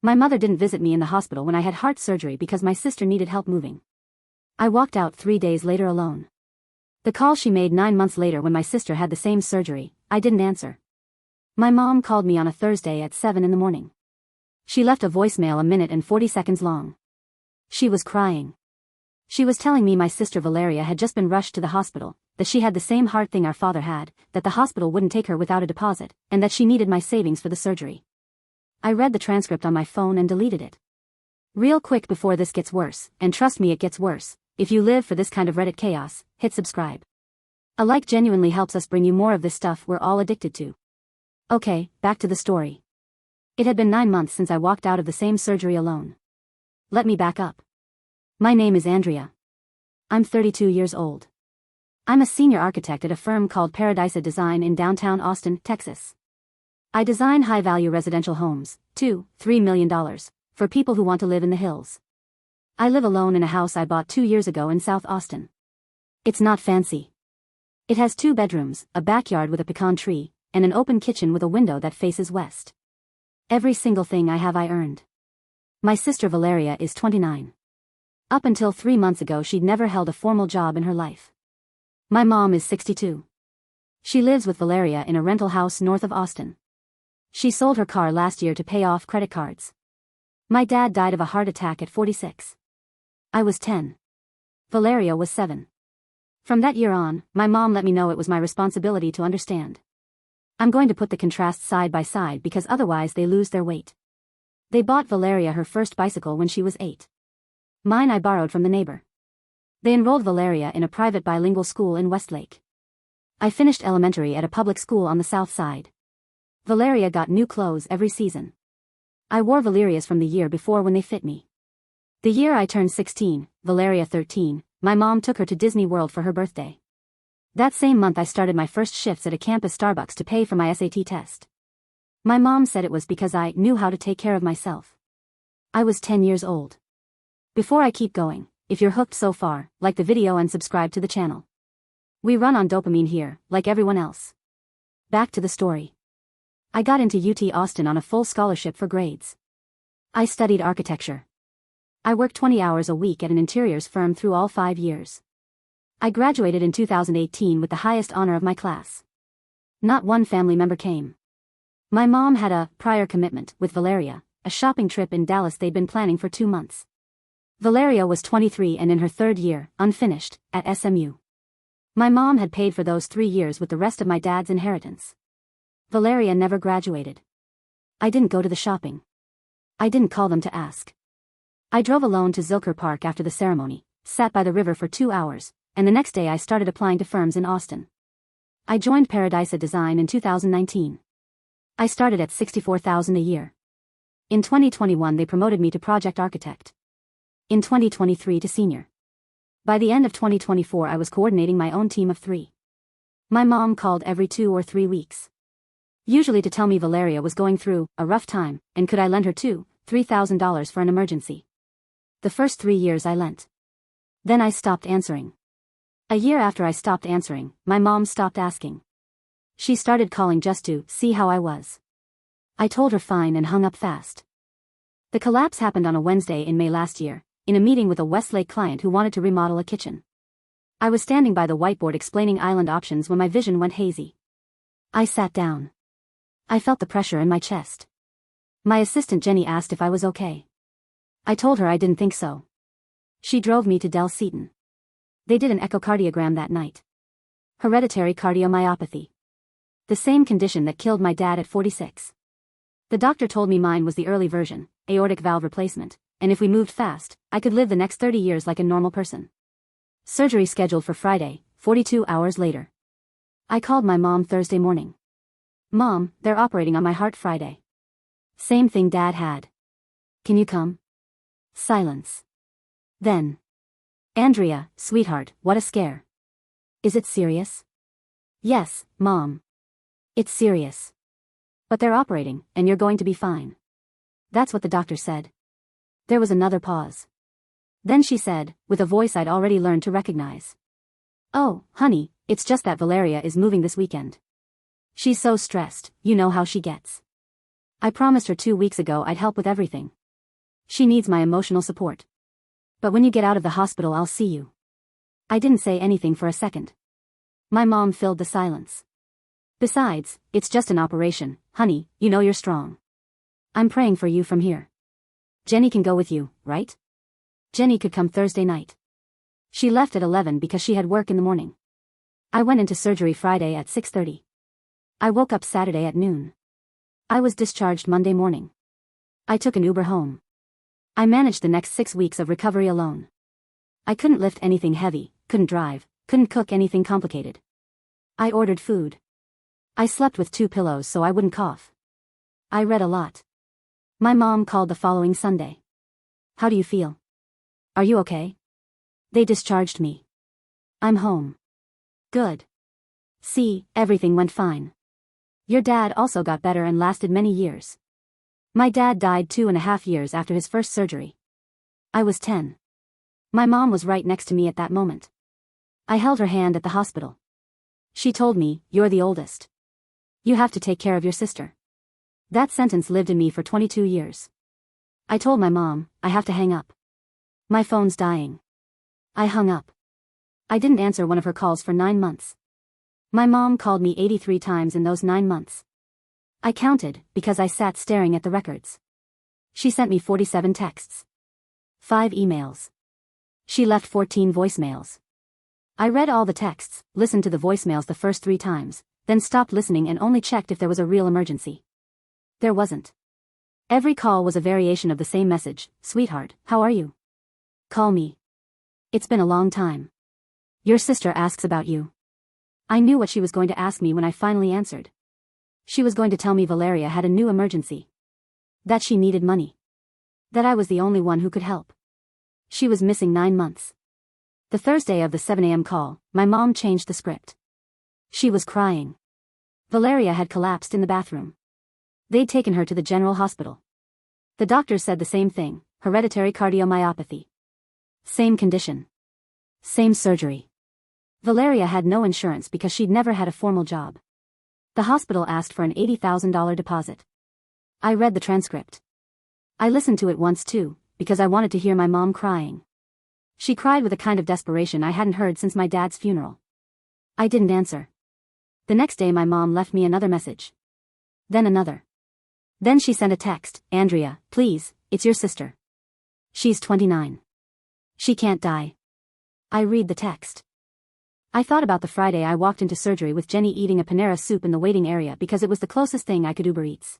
My mother didn't visit me in the hospital when I had heart surgery because my sister needed help moving. I walked out 3 days later alone. The call she made 9 months later when my sister had the same surgery, I didn't answer. My mom called me on a Thursday at 7 in the morning. She left a voicemail 1 minute and 40 seconds long. She was crying. She was telling me my sister Valeria had just been rushed to the hospital, that she had the same heart thing our father had, that the hospital wouldn't take her without a deposit, and that she needed my savings for the surgery. I read the transcript on my phone and deleted it. Real quick before this gets worse, and trust me it gets worse, if you live for this kind of Reddit chaos, hit subscribe. A like genuinely helps us bring you more of this stuff we're all addicted to. Okay, back to the story. It had been 9 months since I walked out of the same surgery alone. Let me back up. My name is Andrea. I'm 32 years old. I'm a senior architect at a firm called Paradisa Design in downtown Austin, Texas. I design high-value residential homes, $2-3 million, for people who want to live in the hills. I live alone in a house I bought 2 years ago in South Austin. It's not fancy. It has 2 bedrooms, a backyard with a pecan tree, and an open kitchen with a window that faces west. Every single thing I have I earned. My sister Valeria is 29. Up until 3 months ago she'd never held a formal job in her life. My mom is 62. She lives with Valeria in a rental house north of Austin. She sold her car last year to pay off credit cards. My dad died of a heart attack at 46. I was 10. Valeria was 7. From that year on, my mom let me know it was my responsibility to understand. I'm going to put the contrasts side by side because otherwise they lose their weight. They bought Valeria her first bicycle when she was 8. Mine I borrowed from the neighbor. They enrolled Valeria in a private bilingual school in Westlake. I finished elementary at a public school on the south side. Valeria got new clothes every season. I wore Valeria's from the year before when they fit me. The year I turned 16, Valeria 13, my mom took her to Disney World for her birthday. That same month I started my first shifts at a campus Starbucks to pay for my SAT test. My mom said it was because I knew how to take care of myself. I was 10 years old. Before I keep going, if you're hooked so far, like the video and subscribe to the channel. We run on dopamine here, like everyone else. Back to the story. I got into UT Austin on a full scholarship for grades. I studied architecture. I worked 20 hours a week at an interiors firm through all 5 years. I graduated in 2018 with the highest honor of my class. Not one family member came. My mom had a prior commitment with Valeria, a shopping trip in Dallas they'd been planning for 2 months. Valeria was 23 and in her 3rd year, unfinished, at SMU. My mom had paid for those 3 years with the rest of my dad's inheritance. Valeria never graduated. I didn't go to the shopping. I didn't call them to ask. I drove alone to Zilker Park after the ceremony, sat by the river for 2 hours, and the next day I started applying to firms in Austin. I joined Paradisa Design in 2019. I started at $64,000 a year. In 2021 they promoted me to project architect. In 2023 to senior. By the end of 2024 I was coordinating my own team of 3. My mom called every 2 or 3 weeks. Usually to tell me Valeria was going through a rough time, and could I lend her $2,000-3,000 for an emergency. The first 3 years I lent. Then I stopped answering. A year after I stopped answering, my mom stopped asking. She started calling just to see how I was. I told her fine and hung up fast. The collapse happened on a Wednesday in May last year, in a meeting with a Westlake client who wanted to remodel a kitchen. I was standing by the whiteboard explaining island options when my vision went hazy. I sat down. I felt the pressure in my chest. My assistant Jenny asked if I was okay. I told her I didn't think so. She drove me to Del Seaton. They did an echocardiogram that night. Hereditary cardiomyopathy. The same condition that killed my dad at 46. The doctor told me mine was the early version, aortic valve replacement, and if we moved fast, I could live the next 30 years like a normal person. Surgery scheduled for Friday, 42 hours later. I called my mom Thursday morning. Mom, they're operating on my heart Friday. Same thing Dad had. Can you come? Silence. Then. Andrea, sweetheart, what a scare. Is it serious? Yes, Mom. It's serious. But they're operating, and you're going to be fine. That's what the doctor said. There was another pause. Then she said, with a voice I'd already learned to recognize. Oh, honey, it's just that Valeria is moving this weekend. She's so stressed, you know how she gets. I promised her 2 weeks ago I'd help with everything. She needs my emotional support. But when you get out of the hospital, I'll see you. I didn't say anything for a second. My mom filled the silence. Besides, it's just an operation, honey, you know you're strong. I'm praying for you from here. Jenny can go with you, right? Jenny could come Thursday night. She left at 11 because she had work in the morning. I went into surgery Friday at 6:30. I woke up Saturday at noon. I was discharged Monday morning. I took an Uber home. I managed the next 6 weeks of recovery alone. I couldn't lift anything heavy, couldn't drive, couldn't cook anything complicated. I ordered food. I slept with 2 pillows so I wouldn't cough. I read a lot. My mom called the following Sunday. How do you feel? Are you okay? They discharged me. I'm home. Good. See, everything went fine. Your dad also got better and lasted many years. My dad died 2.5 years after his first surgery. I was 10. My mom was right next to me at that moment. I held her hand at the hospital. She told me, "You're the oldest. You have to take care of your sister." That sentence lived in me for 22 years. I told my mom, "I have to hang up. My phone's dying." I hung up. I didn't answer one of her calls for 9 months. My mom called me 83 times in those 9 months. I counted, because I sat staring at the records. She sent me 47 texts. 5 emails. She left 14 voicemails. I read all the texts, listened to the voicemails the first 3 times, then stopped listening and only checked if there was a real emergency. There wasn't. Every call was a variation of the same message: "Sweetheart, how are you? Call me. It's been a long time. Your sister asks about you." I knew what she was going to ask me when I finally answered. She was going to tell me Valeria had a new emergency. That she needed money. That I was the only one who could help. She was missing 9 months. The Thursday of the 7 a.m. call, my mom changed the script. She was crying. Valeria had collapsed in the bathroom. They'd taken her to the general hospital. The doctors said the same thing: hereditary cardiomyopathy. Same condition. Same surgery. Valeria had no insurance because she'd never had a formal job. The hospital asked for an $80,000 deposit. I read the transcript. I listened to it once too, because I wanted to hear my mom crying. She cried with a kind of desperation I hadn't heard since my dad's funeral. I didn't answer. The next day my mom left me another message. Then another. Then she sent a text: "Andrea, please, it's your sister. She's 29. She can't die." I read the text. I thought about the Friday I walked into surgery with Jenny eating a Panera soup in the waiting area because it was the closest thing I could Uber Eats.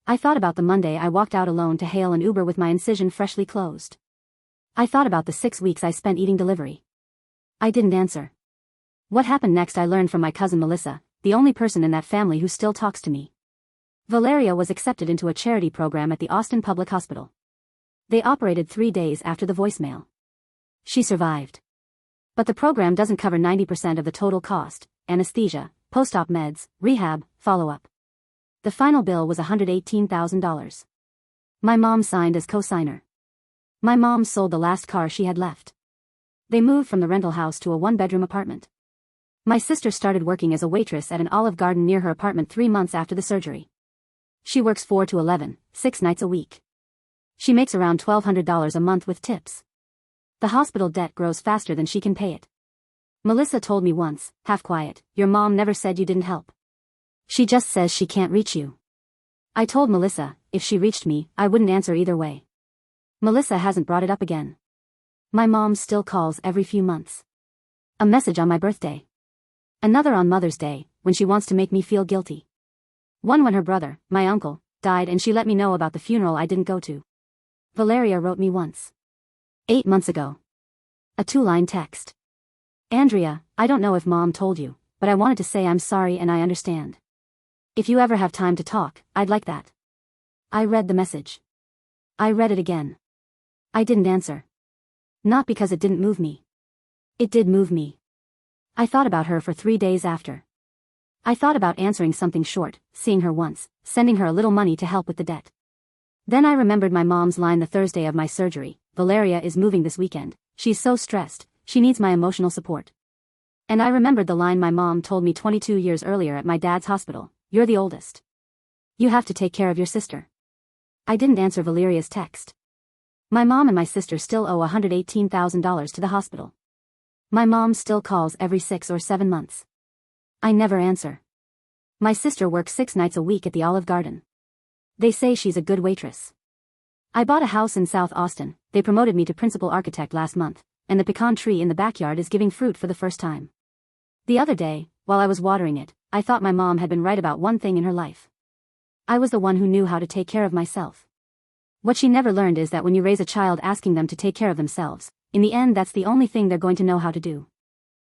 I thought about the Monday I walked out alone to hail an Uber with my incision freshly closed. I thought about the 6 weeks I spent eating delivery. I didn't answer. What happened next I learned from my cousin Melissa, the only person in that family who still talks to me. Valeria was accepted into a charity program at the Austin Public Hospital. They operated 3 days after the voicemail. She survived. But the program doesn't cover 90% of the total cost: anesthesia, post-op meds, rehab, follow-up. The final bill was $118,000. My mom signed as co-signer. My mom sold the last car she had left. They moved from the rental house to a 1-bedroom apartment. My sister started working as a waitress at an Olive Garden near her apartment 3 months after the surgery. She works 4 to 11, 6 nights a week. She makes around $1,200 a month with tips. The hospital debt grows faster than she can pay it. Melissa told me once, half quiet, "Your mom never said you didn't help. She just says she can't reach you." I told Melissa, if she reached me, I wouldn't answer either way. Melissa hasn't brought it up again. My mom still calls every few months. A message on my birthday. Another on Mother's Day, when she wants to make me feel guilty. One when her brother, my uncle, died and she let me know about the funeral I didn't go to. Valeria wrote me once. 8 months ago. A 2-line text. "Andrea, I don't know if Mom told you, but I wanted to say I'm sorry and I understand. If you ever have time to talk, I'd like that." I read the message. I read it again. I didn't answer. Not because it didn't move me. It did move me. I thought about her for 3 days after. I thought about answering something short, seeing her once, sending her a little money to help with the debt. Then I remembered my mom's line the Thursday of my surgery: "Valeria is moving this weekend. She's so stressed, she needs my emotional support." And I remembered the line my mom told me 22 years earlier at my dad's hospital: "You're the oldest. You have to take care of your sister. I didn't answer Valeria's text. My mom and my sister still owe $118,000 to the hospital. My mom still calls every 6 or 7 months. I never answer. My sister works 6 nights a week at the Olive Garden. They say she's a good waitress. I bought a house in South Austin. They promoted me to principal architect last month, and the pecan tree in the backyard is giving fruit for the first time. The other day, while I was watering it, I thought my mom had been right about one thing in her life. I was the one who knew how to take care of myself. What she never learned is that when you raise a child asking them to take care of themselves, in the end that's the only thing they're going to know how to do.